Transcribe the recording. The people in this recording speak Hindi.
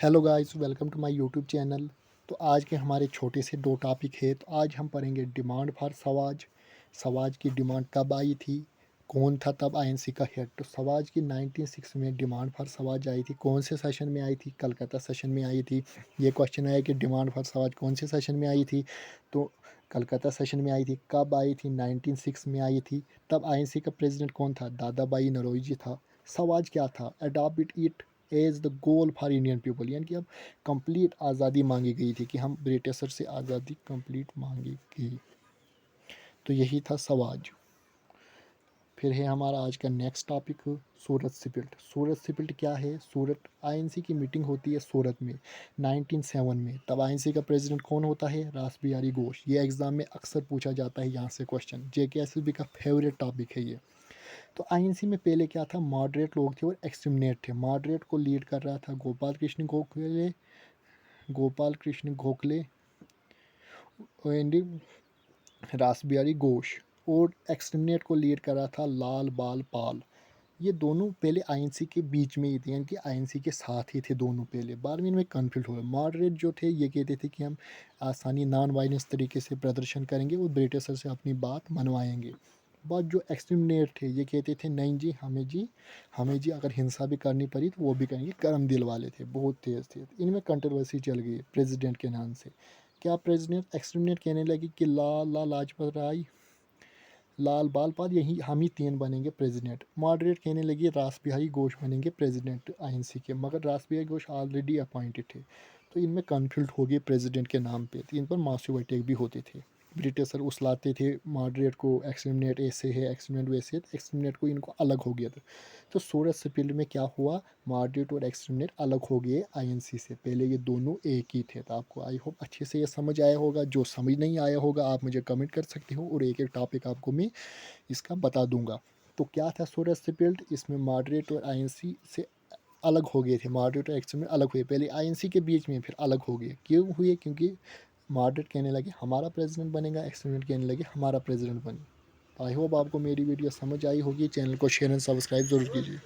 Hello guys, welcome to my YouTube channel. तो आज के हमारे छोटे से दो टॉपिक है। तो आज हम पढ़ेंगे डिमांड फॉर सवाज। सवाज की डिमांड कब आई थी, कौन था तब आईएनसी का हेड। तो सवाज की 1906 में डिमांड फॉर सवाज आई थी। कौन से सेशन में आई थी? कलकत्ता सेशन में आई थी। ये क्वेश्चन आया कि डिमांड फॉर सवाज कौन से सेशन में आई थी, तो कलकत्ता सेशन में आई थी। कब आई थी? 1906 में आई थी। तब आईएनसी का प्रेसिडेंट कौन था? दादा भाई नौरोजी था। सवाज क्या था? Adopt it as the goal for Indian people, यानी कि अब कंप्लीट आज़ादी मांगी गई थी कि हम ब्रिटिशर से आज़ादी कंप्लीट मांगेंगे। तो यही था सवाज। फिर है हमारा आज का नेक्स्ट टॉपिक सूरत सिपिल्ट। सूरत सिपिल्ट क्या है? सूरत आईएनसी की मीटिंग होती है सूरत में 1907 में। तब आईएनसी का प्रेसिडेंट कौन होता है? रास बिहारी घोष। ये एग्जाम में अक्सर पूछा जाता है, यहाँ से क्वेश्चन। जेकेएसएसबी का फेवरेट टॉपिक है ये। तो आईएनसी में पहले क्या था? मॉडरेट लोग थे और एक्सट्रीमिनेट थे। मॉडरेट को लीड कर रहा था गोपाल कृष्ण गोखले एंड रासबिहारी घोष, और एक्सटर्मिनेट को लीड कर रहा था लाल बाल पाल। ये दोनों पहले आईएनसी के बीच में ही थे, यानी कि आईएनसी के साथ ही थे दोनों पहले। बाद में इनमें कन्फ्लिक्ट हुआ। मॉडरेट जो थे ये कहते थे कि हम आसानी नॉन वायलेंस तरीके से प्रदर्शन करेंगे और ब्रिटिशर से अपनी बात मनवाएंगे। बट जो एक्सटर्मिनेट थे ये कहते थे नहीं जी अगर हिंसा भी करनी पड़ी तो वो भी करेंगे। गर्म दिल वाले थे, बहुत तेज़ थे। इनमें कंट्रोवर्सी चल गई प्रेसिडेंट के नाम से। क्या प्रेसिडेंट एक्सटर्मिनेट कहने लगे कि लाला लाजपत राय, लाल बाल पाल, यही हम ही तीन बनेंगे प्रेसिडेंट। मॉडरेट कहने लगी रास बिहारी घोष बनेंगे प्रेसिडेंट आईएनसी के, मगर रास बिहारी घोष ऑलरेडी अपॉइंटेड थे। तो इनमें कन्फ्लिक्ट हो गई प्रेसिडेंट के नाम पे। तो इन पर मासिव अटैक भी होते थे। ब्रिटिशर उसलाते थे मॉडरेट को, एक्सटर्मिनेट ऐसे है, एक्सटर्मिनेट वैसे है। तो एक्सटर्मिनेट को इनको अलग हो गया था। तो सूरत सिपिल्ड में क्या हुआ? मॉडरेट और एक्सटर्मिनेट अलग हो गए आईएनसी से। पहले ये दोनों एक ही थे। तो आपको आई होप अच्छे से ये समझ आया होगा। जो समझ नहीं आया होगा आप मुझे कमेंट कर सकते हो और एक एक टॉपिक आपको मैं इसका बता दूंगा। तो क्या था सूरत सिपिल्ड? इसमें मॉडरेट और आईएनसी से अलग हो गए थे। मॉडरेट और एक्सट्रीमिस्ट अलग हुए। पहले आईएनसी के बीच में, फिर अलग हो गए। क्यों हुए? क्योंकि मॉडरेट कहने लगे हमारा प्रेसिडेंट बनेगा, एक्सट्रीमिस्ट कहने लगे हमारा प्रेसिडेंट बने। आई होप आपको मेरी वीडियो समझ आई होगी। चैनल को शेयर एंड सब्सक्राइब जरूर कीजिए।